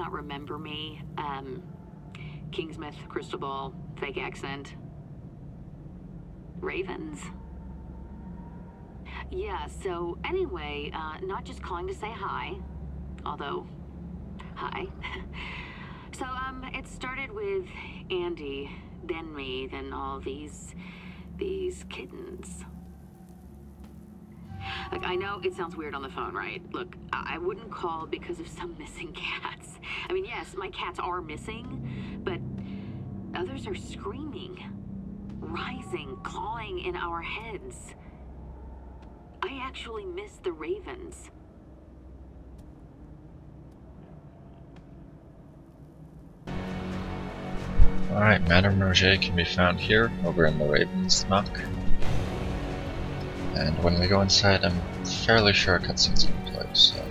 not remember me. Kingsmith, crystal ball, fake accent. Ravens? Yeah, so anyway, not just calling to say hi, although, hi. So, it started with Andy, then me, then all these kittens. Like, I know it sounds weird on the phone, right? Look, I wouldn't call because of some missing cats. I mean, yes, my cats are missing, but others are screaming, rising, clawing in our heads. I actually miss the ravens. Alright, Madame Roger can be found here, over in the Raven's Nook. And when we go inside, I'm fairly sure a cutscene's gonna play, so...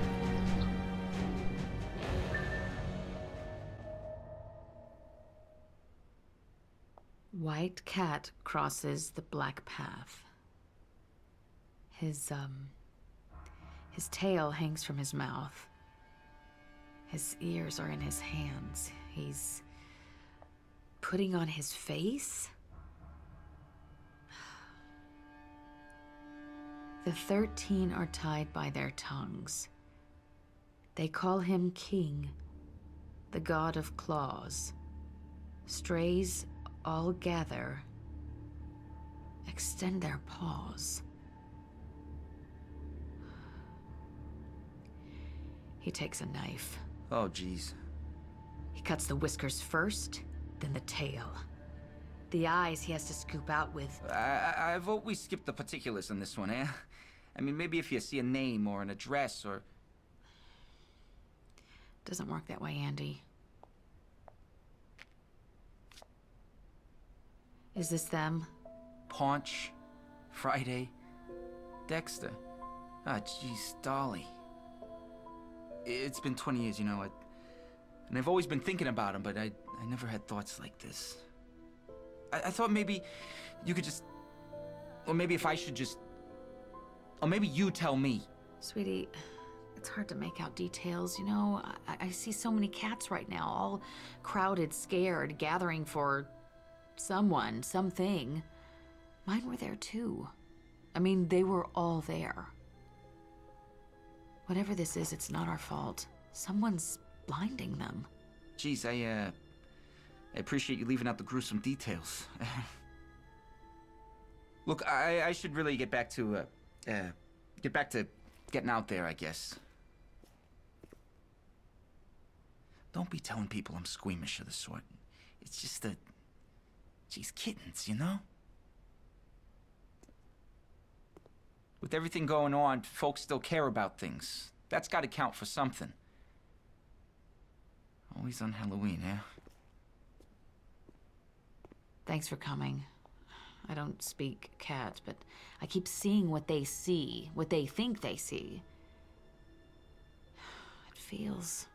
White cat crosses the black path. His tail hangs from his mouth. His ears are in his hands. He's putting on his face? The 13 are tied by their tongues. They call him King, the god of claws. Strays all gather, extend their paws. He takes a knife. Oh, jeez. He cuts the whiskers first, then the tail. The eyes he has to scoop out with... I vote we skip the particulars on this one, eh? I mean, maybe if you see a name or an address or... Doesn't work that way, Andy. Is this them? Paunch, Friday, Dexter. Ah, jeez, Dolly. It's been 20 years, you know, and I've always been thinking about him, but I never had thoughts like this. I thought maybe you could just... Or maybe if I should just... Or maybe you tell me. Sweetie, it's hard to make out details, you know? I see so many cats right now, all crowded, scared, gathering for someone, something. Mine were there too. I mean, they were all there. Whatever this is, it's not our fault. Someone's blinding them. Jeez, I appreciate you leaving out the gruesome details. Look, I should really get back to getting out there, I guess. Don't be telling people I'm squeamish of the sort. It's just that, geez, kittens, you know? With everything going on, folks still care about things. That's got to count for something. Always on Halloween, eh? Thanks for coming. I don't speak cat, but I keep seeing what they see, what they think they see. It feels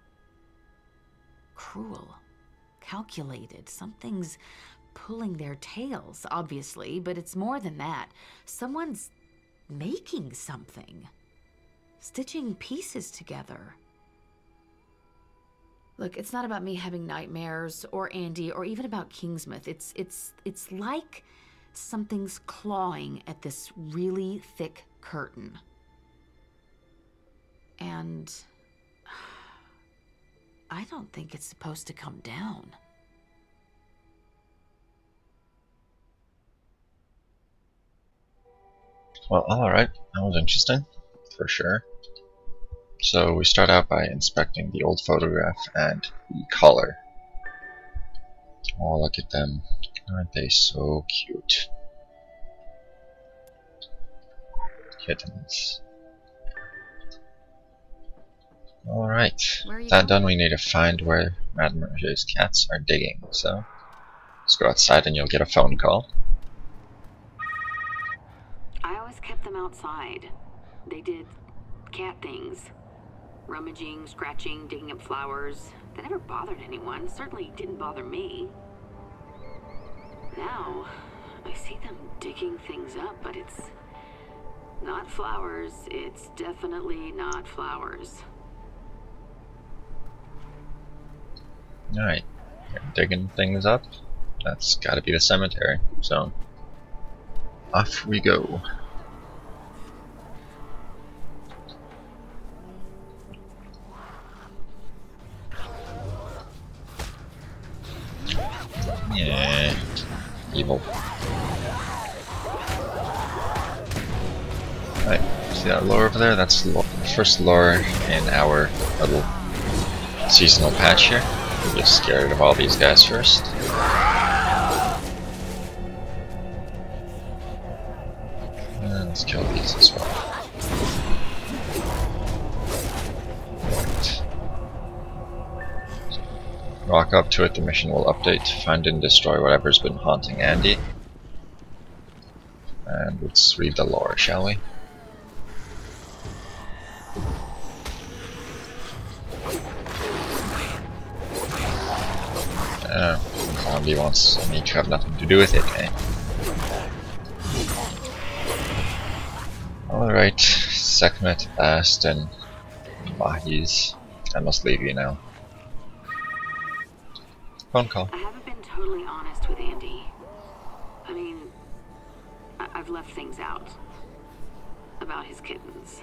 cruel, calculated. Something's pulling their tails, obviously, but it's more than that. Someone's making something, stitching pieces together. Look, it's not about me having nightmares or Andy or even about Kingsmith. It's like something's clawing at this really thick curtain. And I don't think it's supposed to come down. Well, alright, that was interesting, for sure. So we start out by inspecting the old photograph and the color. Oh, look at them. Aren't they so cute? Kittens. Alright, that done, we need to find where Madame Roger's cats are digging, so let's go outside and you'll get a phone call. I always kept them outside. They did cat things. Rummaging, scratching, digging up flowers. They never bothered anyone. Certainly didn't bother me. Now, I see them digging things up, but it's not flowers. It's definitely not flowers. Alright, digging things up. That's gotta be the cemetery, so off we go. Yeah, evil. Right, see that lure over there? That's the first lure in our little seasonal patch here. We'll get scared of all these guys first. And let's kill these as well. Right. Walk up to it, the mission will update, find and destroy whatever's been haunting Andy. And let's read the lore, shall we? Zombie wants me to have nothing to do with it, eh? Alright, Sekhmet, Bast, and Mahis. I must leave you now. Phone call. I haven't been totally honest with Andy. I mean, I've left things out. About his kittens.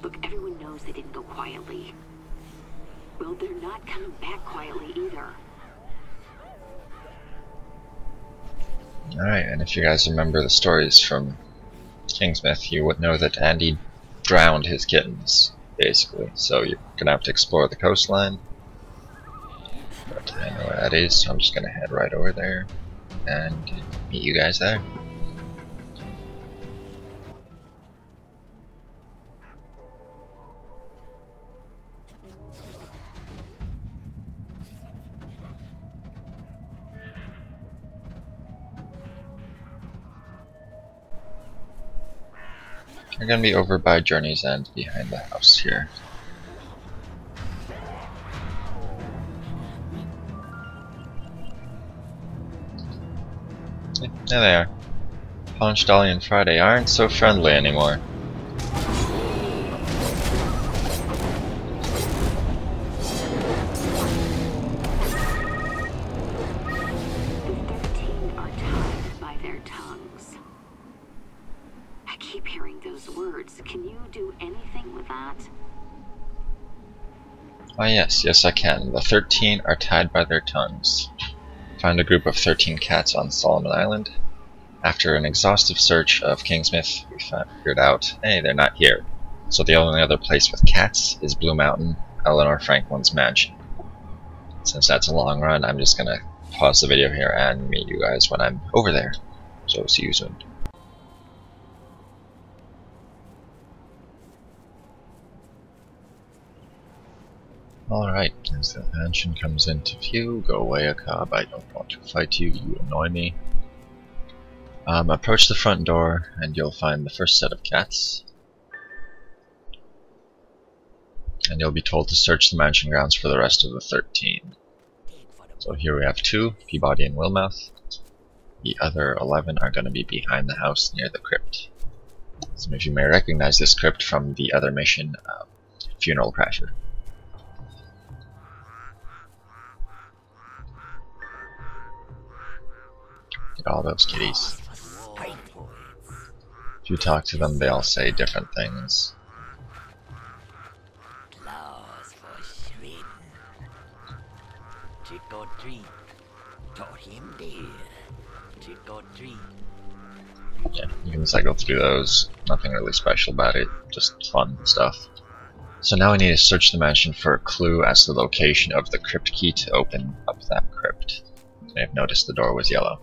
Look, everyone knows they didn't go quietly. Well, they're not coming back quietly either. Alright, and if you guys remember the stories from Kingsmith, you would know that Andy drowned his kittens, basically. So you're gonna have to explore the coastline. But I know where that is, so I'm just gonna head right over there and meet you guys there. We're gonna be over by Journey's End, behind the house here. Yeah, there they are. Punch, Dolly, and Friday aren't so friendly anymore. Can you do anything with that? Ah yes, I can. The 13 are tied by their tongues. Find a group of 13 cats on Solomon Island. After an exhaustive search of Kingsmith, we figured out, hey, they're not here. So the only other place with cats is Blue Mountain, Eleanor Franklin's mansion. Since that's a long run, I'm just gonna pause the video here and meet you guys when I'm over there. So see you soon. Alright, as the mansion comes into view, go away, Akab, I don't want to fight you, you annoy me. Approach the front door and you'll find the first set of cats. And you'll be told to search the mansion grounds for the rest of the 13. So here we have 2, Peabody and Wilmouth. The other 11 are going to be behind the house near the crypt. Some of you may recognize this crypt from the other mission, Funeral Crasher. Get all those kitties. If you talk to them, they all say different things. Yeah, you can cycle through those. Nothing really special about it, just fun stuff. So now we need to search the mansion for a clue as to the location of the crypt key to open up that crypt. You may have noticed the door was yellow.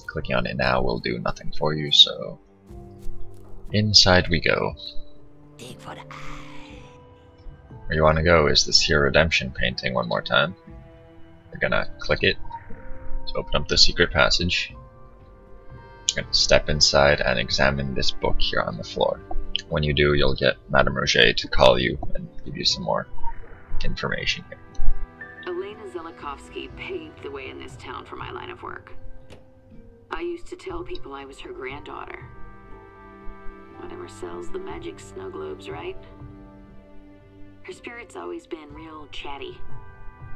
Clicking on it now will do nothing for you, so inside we go. Where you want to go is this here redemption painting one more time. You're gonna click it to open up the secret passage. You're gonna step inside and examine this book here on the floor. When you do, you'll get Madame Roget to call you and give you some more information here. Elena Zelikovsky paved the way in this town for my line of work. I used to tell people I was her granddaughter. Whatever sells the magic snow globes, right? Her spirit's always been real chatty.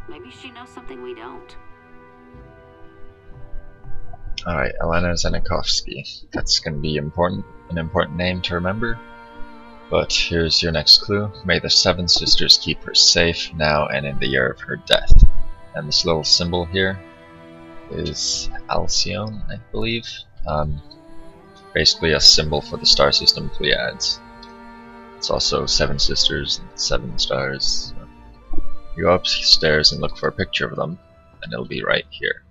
Maybe she knows something we don't. Alright, Elena Zenikovsky. That's going to be an important name to remember. But here's your next clue. May the Seven Sisters keep her safe now and in the year of her death. And this little symbol here is Alcyone, I believe. Basically a symbol for the star system Pleiades. It's also 7 sisters and 7 stars. You go upstairs and look for a picture of them, and it'll be right here.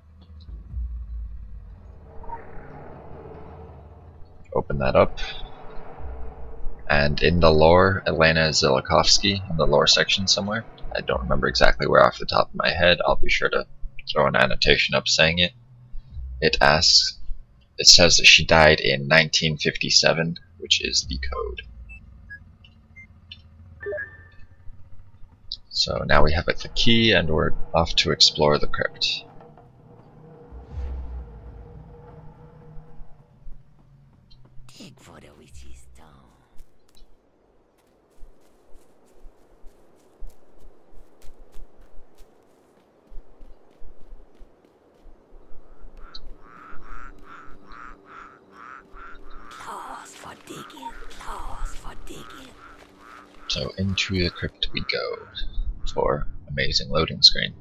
Open that up. And in the lore, Elena Zilikovsky, in the lore section somewhere, I don't remember exactly where off the top of my head, I'll be sure to throw an annotation up saying it. It says that she died in 1957, which is the code. So now we have the key and we're off to explore the crypt. Dig for the witch's stone. Claws for digging, claws for digging. So into the crypt we go for amazing loading screen.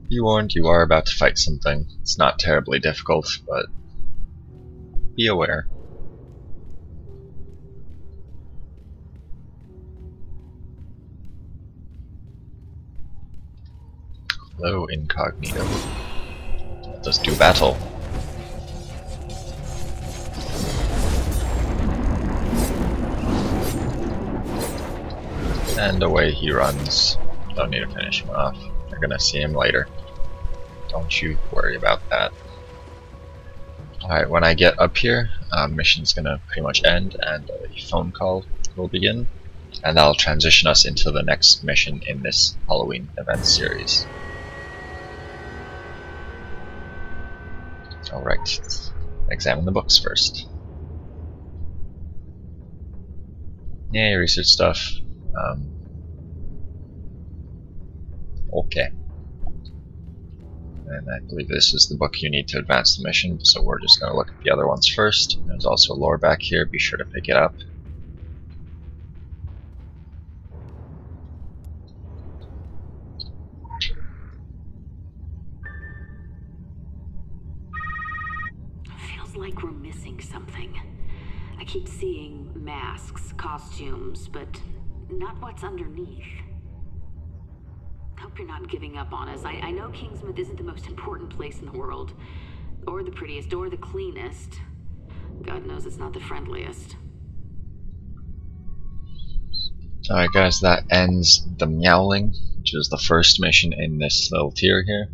Be warned, you are about to fight something. It's not terribly difficult, but be aware. Hello, incognito. Let us do battle. And away he runs. Don't need to finish him off. You're gonna see him later. Don't you worry about that. Alright, when I get up here, mission's gonna pretty much end and a phone call will begin. And that'll transition us into the next mission in this Halloween event series. Alright, let's examine the books first. Yeah, research stuff. Okay. And I believe this is the book you need to advance the mission, so we're just going to look at the other ones first. There's also lore back here, be sure to pick it up. Feels like we're missing something. I keep seeing masks, costumes, but not what's underneath. Hope you're not giving up on us. I know Kingsmouth isn't the most important place in the world, or the prettiest, or the cleanest. God knows it's not the friendliest. Alright guys, that ends the Meowling, which is the first mission in this little tier here.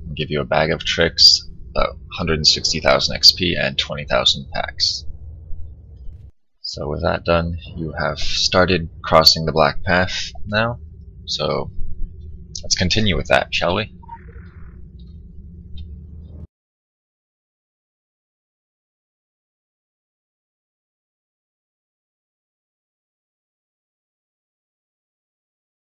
I'll give you a bag of tricks, 160,000 XP and 20,000 packs. So with that done, you have started crossing the Black Path now, so let's continue with that, shall we?